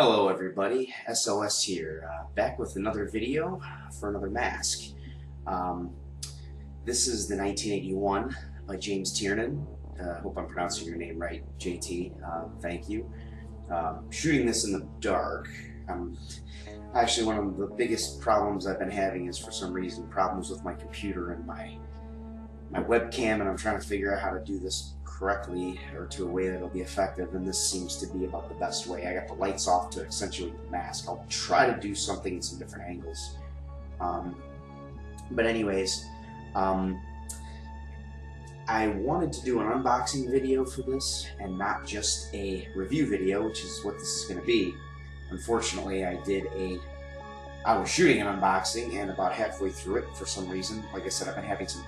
Hello everybody, SOS here, back with another video for another mask. Um, this is the 1981 by James Tiernan. Hope I'm pronouncing your name right, JT. Thank you. Shooting this in the dark. Actually, one of the biggest problems I've been having is, for some reason, problems with my computer and my webcam, and I'm trying to figure out how to do this correctly or to a way that'll be effective, and this seems to be about the best way. I got the lights off to accentuate the mask. I'll try to do something in some different angles. But anyways, I wanted to do an unboxing video for this and not just a review video, which is what this is going to be. Unfortunately, I was shooting an unboxing, and about halfway through it, for some reason, like I said, I've been having some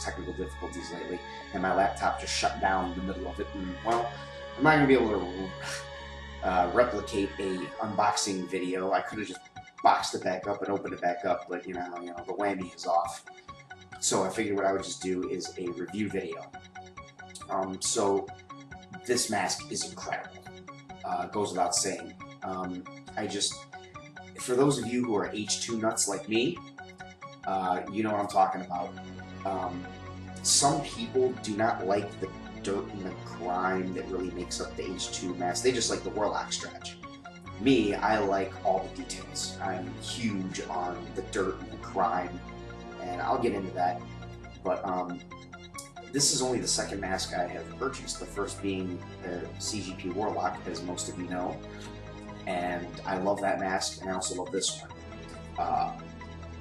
technical difficulties lately, and my laptop just shut down in the middle of it, and, well, I'm not going to be able to replicate a unboxing video. I could have just boxed it back up and opened it back up, but, you know, the whammy is off. So I figured what I would just do is a review video. So this mask is incredible. Goes without saying. For those of you who are H2 nuts like me, you know what I'm talking about. Some people do not like the dirt and the grime that really makes up the H2 mask. They just like the Warlock stretch. Me, I like all the details. I'm huge on the dirt and the grime, and I'll get into that. But this is only the second mask I have purchased, the first being the CGP Warlock, as most of you know. And I love that mask, and I also love this one.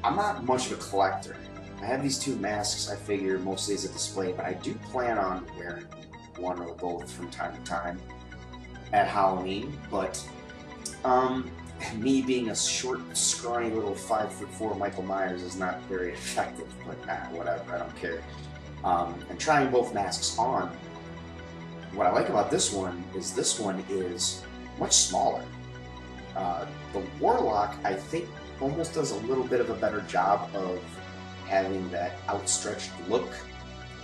I'm not much of a collector. I have these two masks, I figure, mostly as a display, but I do plan on wearing one or both from time to time at Halloween. But me being a short, scrawny little 5'4" Michael Myers is not very effective, but whatever, I don't care. And trying both masks on, what I like about this one is much smaller. The Warlock, I think, almost does a little bit of a better job of having that outstretched look,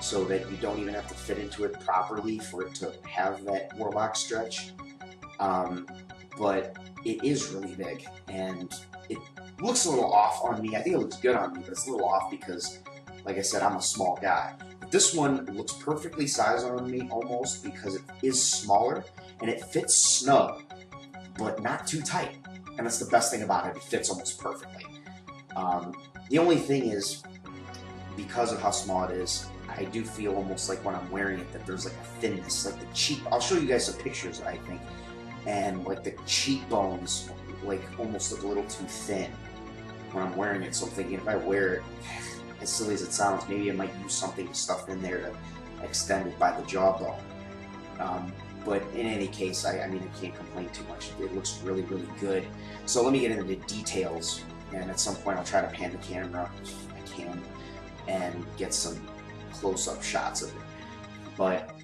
so that you don't even have to fit into it properly for it to have that Warlock stretch. But it is really big, and it looks a little off on me. I think it looks good on me, but it's a little off because, like I said, I'm a small guy. But this one looks perfectly sized on me, almost, because it is smaller, and it fits snug, but not too tight. And that's the best thing about it. It fits almost perfectly. The only thing is, because of how small it is, I do feel almost like when I'm wearing it that there's like a thinness, like the cheek. I'll show you guys some pictures, I think, and like the cheekbones like almost look a little too thin when I'm wearing it. So I'm thinking, if I wear it, as silly as it sounds, maybe I might use something to stuff in there to extend it by the jawbone. But in any case, I mean, I can't complain too much. It looks really, really good. So let me get into the details, and at some point I'll try to pan the camera if I can and get some close-up shots of it. But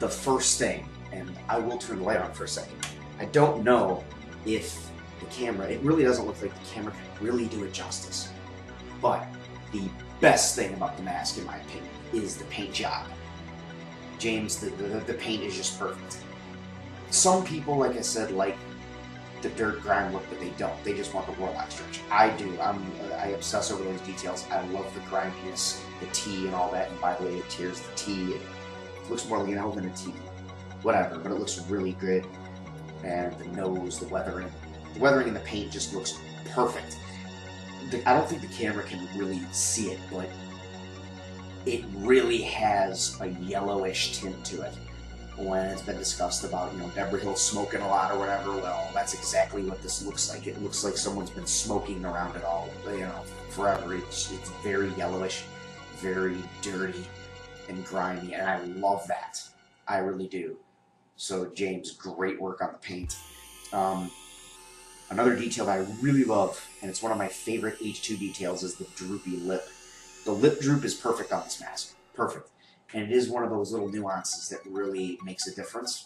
the first thing, and I will turn the light on for a second, I don't know if the camera, it really doesn't look like the camera can really do it justice. But the best thing about the mask, in my opinion, is the paint job. James, the paint is just perfect. Some people, like I said, like the dirt grime look, but they don't. They just want the Warlock stretch. I do. I obsess over those details. I love the griminess, the T and all that. And by the way, it tears the T. It looks more like an L than a T. Whatever, but it looks really good. And the nose, the weathering. The weathering in the paint just looks perfect. I don't think the camera can really see it, but it really has a yellowish tint to it. When it's been discussed about, Beverly Hills smoking a lot or whatever, well, that's exactly what this looks like. It looks like someone's been smoking around it all, forever. It's very yellowish, very dirty and grimy, and I love that. I really do. So, James, great work on the paint. Another detail that I really love, and it's one of my favorite H2 details, is the droopy lip. The lip droop is perfect on this mask. Perfect. And it is one of those little nuances that really makes a difference.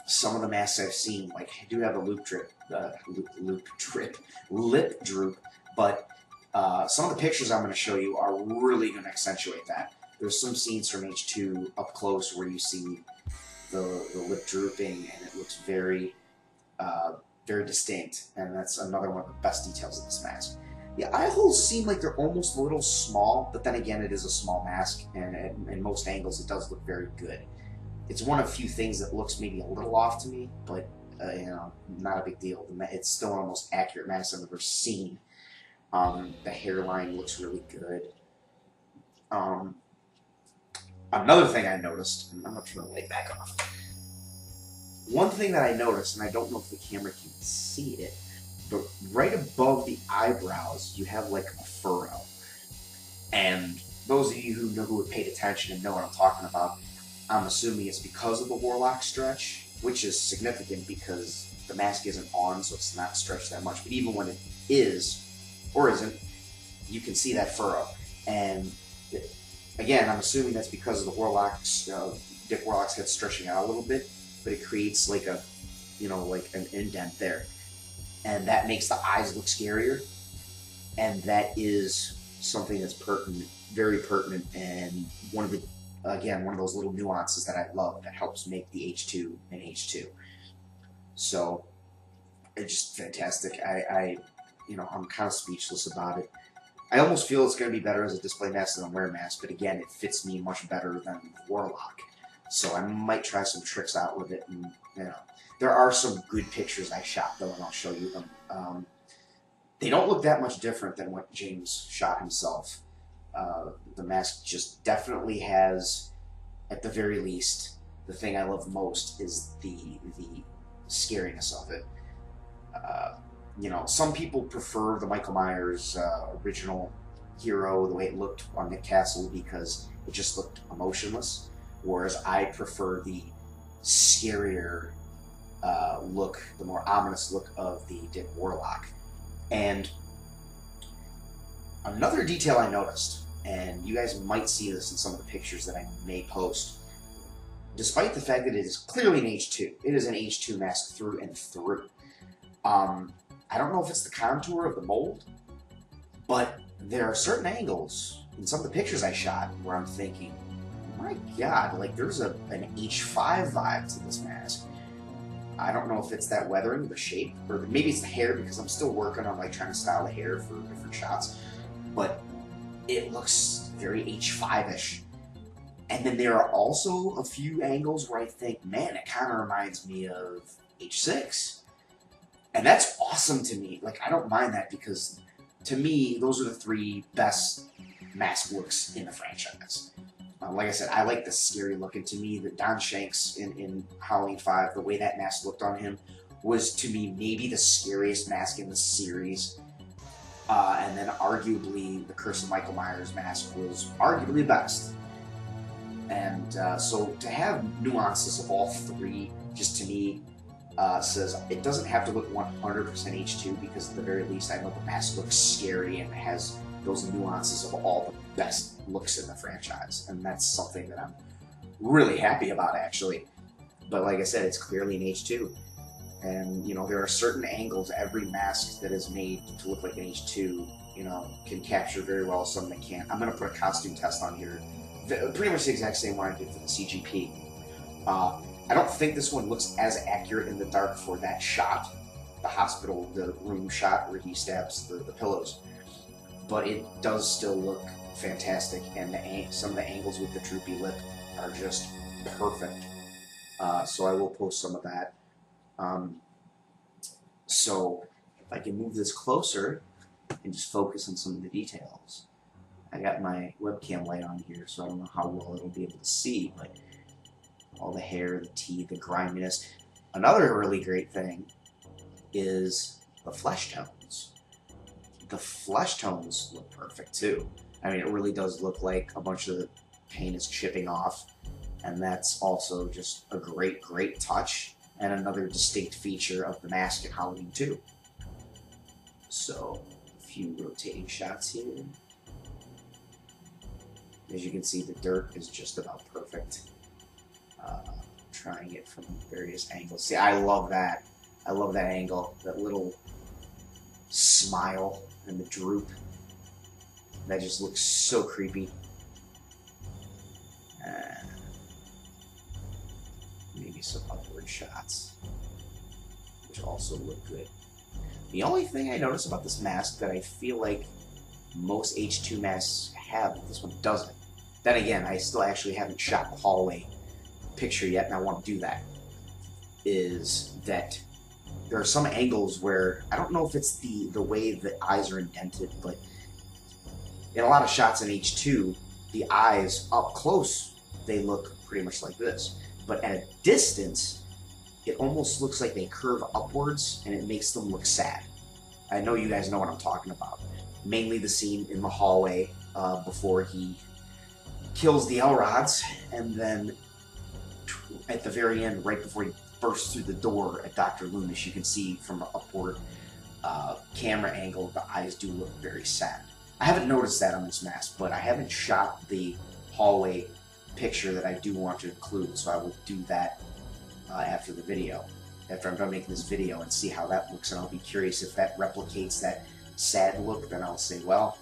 Some of the masks I've seen, like, do have a lip droop, but some of the pictures I'm going to show you are really going to accentuate that. There's some scenes from H2 up close where you see the lip drooping, and it looks very, very distinct, and that's another one of the best details of this mask. The eye holes seem like they're almost a little small, but then again, it is a small mask, and in most angles, it does look very good. It's one of few things that looks maybe a little off to me, but you know, not a big deal. It's still an almost accurate mask I've ever seen. The hairline looks really good. Another thing I noticed, and I'm going to turn the light back off. One thing that I noticed, and I don't know if the camera can see it, but right above the eyebrows, you have like a furrow. And those of you who have paid attention and know what I'm talking about, I'm assuming it's because of the Warlock stretch, which is significant because the mask isn't on, so it's not stretched that much. But even when it is, or isn't, you can see that furrow. And again, I'm assuming that's because of the Warlock's, Dick Warlock's head stretching out a little bit, but it creates like a, you know, like an indent there. And that makes the eyes look scarier. And that is something that's pertinent, very pertinent, and one of the, again, one of those little nuances that I love that helps make the H2 an H2. So, it's just fantastic. You know, I'm kind of speechless about it. I almost feel it's going to be better as a display mask than a wear mask, but again, it fits me much better than Warlock. So I might try some tricks out with it, and you know, there are some good pictures I shot though, and I'll show you them. They don't look that much different than what James shot himself. The mask just definitely has, at the very least, the thing I love most is the scariness of it. You know, some people prefer the Michael Myers original hero, the way it looked on Nick Castle, because it just looked emotionless, whereas I prefer the scarier look, the more ominous look of the Dick Warlock. And another detail I noticed, and you guys might see this in some of the pictures that I may post, despite the fact that it is clearly an H2, it is an H2 mask through and through. I don't know if it's the contour of the mold, but there are certain angles in some of the pictures I shot where I'm thinking, my God, like there's an H5 vibe to this mask. I don't know if it's that weathering, the shape, or maybe it's the hair, because I'm still working on like trying to style the hair for different shots, but it looks very H5-ish. And then there are also a few angles where I think, man, it kind of reminds me of H6. And that's awesome to me. Like, I don't mind that, because to me, those are the three best mask looks in the franchise. Like I said, I like the scary look, and to me, the Don Shanks in Halloween 5, the way that mask looked on him was, to me, maybe the scariest mask in the series. And then arguably, the Curse of Michael Myers mask was arguably the best. And so to have nuances of all three, just to me, says it doesn't have to look 100% H2, because at the very least I know the mask looks scary and has those nuances of all the best looks in the franchise, and that's something that I'm really happy about, actually. But like I said, it's clearly an H2, and you know, there are certain angles every mask that is made to look like an H2, you know, can capture very well, some that can't. I'm going to put a costume test on here, pretty much the exact same one I did for the CGP. I don't think this one looks as accurate in the dark for that shot, the hospital, the room shot where he stabs the pillows, but it does still look fantastic, and some of the angles with the droopy lip are just perfect. So I will post some of that. So if I can move this closer and just focus on some of the details. I got my webcam light on here, so I don't know how well it'll be able to see, but all the hair, the teeth, the griminess. Another really great thing is the flesh tones. The flesh tones look perfect too. I mean, it really does look like a bunch of the paint is chipping off, and that's also just a great, great touch, and another distinct feature of the mask in Halloween 2. So, a few rotating shots here. As you can see, the dirt is just about perfect. Trying it from various angles. See, I love that. I love that angle, that little smile and the droop. That just looks so creepy. Let me you some upward shots, which also look good. The only thing I notice about this mask that I feel like most H2 masks have, but this one doesn't. Then again, I still actually haven't shot the hallway picture yet, and I want to do that, is that there are some angles where, I don't know if it's the way the eyes are indented, but in a lot of shots in H2, the eyes up close, they look pretty much like this. But at a distance, it almost looks like they curve upwards, and it makes them look sad. I know you guys know what I'm talking about. Mainly the scene in the hallway before he kills the Elrods, and then at the very end, right before he bursts through the door at Dr. Loomis, you can see from an upward camera angle, the eyes do look very sad. I haven't noticed that on this mask, but I haven't shot the hallway picture that I do want to include, so I will do that after the video, after I'm done making this video, and see how that looks, and I'll be curious if that replicates that sad look. Then I'll say, well,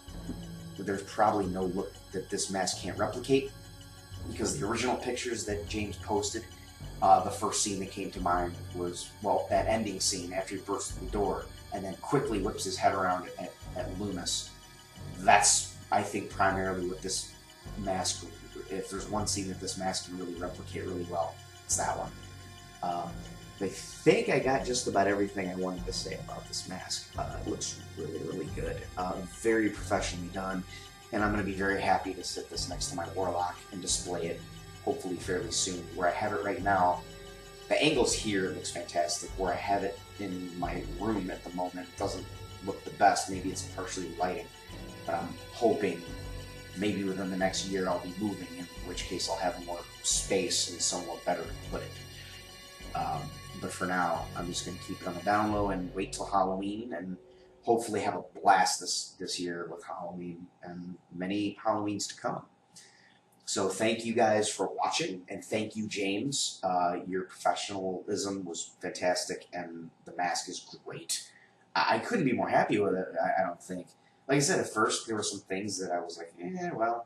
there's probably no look that this mask can't replicate, because the original pictures that James posted, the first scene that came to mind was, well, that ending scene after he bursts through the door and then quickly whips his head around at Loomis. That's, I think, primarily what this mask, if there's one scene that this mask can really replicate really well, it's that one. I think I got just about everything I wanted to say about this mask. It looks really, really good. Very professionally done, and I'm going to be very happy to sit this next to my Warlock and display it, hopefully fairly soon. Where I have it right now, the angles here looks fantastic. Where I have it in my room at the moment, it doesn't look the best. Maybe it's partially lighting, but I'm hoping maybe within the next year I'll be moving, in which case I'll have more space and somewhere better to put it. But for now, I'm just going to keep it on the down low and wait till Halloween, and hopefully have a blast this year with Halloween and many Halloweens to come. So thank you guys for watching, and thank you, James. Your professionalism was fantastic, and the mask is great. I couldn't be more happy with it, I don't think. Like I said, at first, there were some things that I was like, well,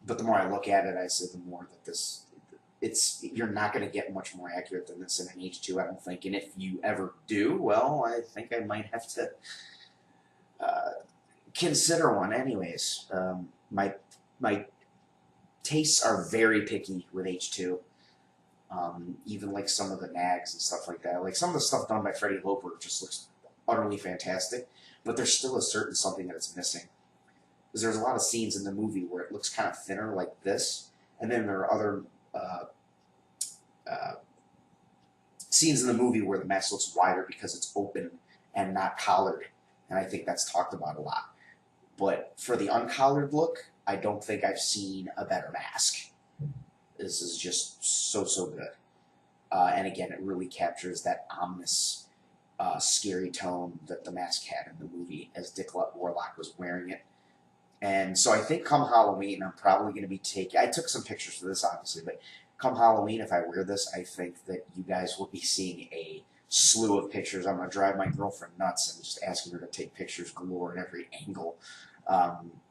but the more I look at it, I said the more that you're not going to get much more accurate than this in an H2, I don't think. And if you ever do, well, I think I might have to consider one anyways. My tastes are very picky with H2. Even like some of the nags and stuff like that. Like some of the stuff done by Freddie Loper just looks utterly fantastic, but there's still a certain something that it's missing. Because there's a lot of scenes in the movie where it looks kind of thinner like this, and then there are other scenes in the movie where the mask looks wider because it's open and not collared, and I think that's talked about a lot. But for the uncollared look, I don't think I've seen a better mask. This is just so good. And again, it really captures that ominous, scary tone that the mask had in the movie as Dick Warlock was wearing it. And so I think come Halloween, I'm probably going to be taking... I took some pictures for this, obviously, but come Halloween, if I wear this, I think that you guys will be seeing a slew of pictures. I'm going to drive my girlfriend nuts and just asking her to take pictures galore at every angle.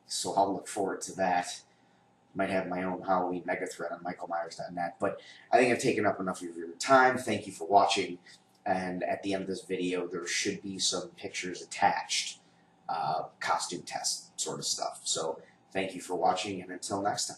So I'll look forward to that. Might have my own Halloween mega thread on michaelmyers.net. But I think I've taken up enough of your time. Thank you for watching. And at the end of this video, there should be some pictures attached. Costume test sort of stuff. So thank you for watching, and until next time.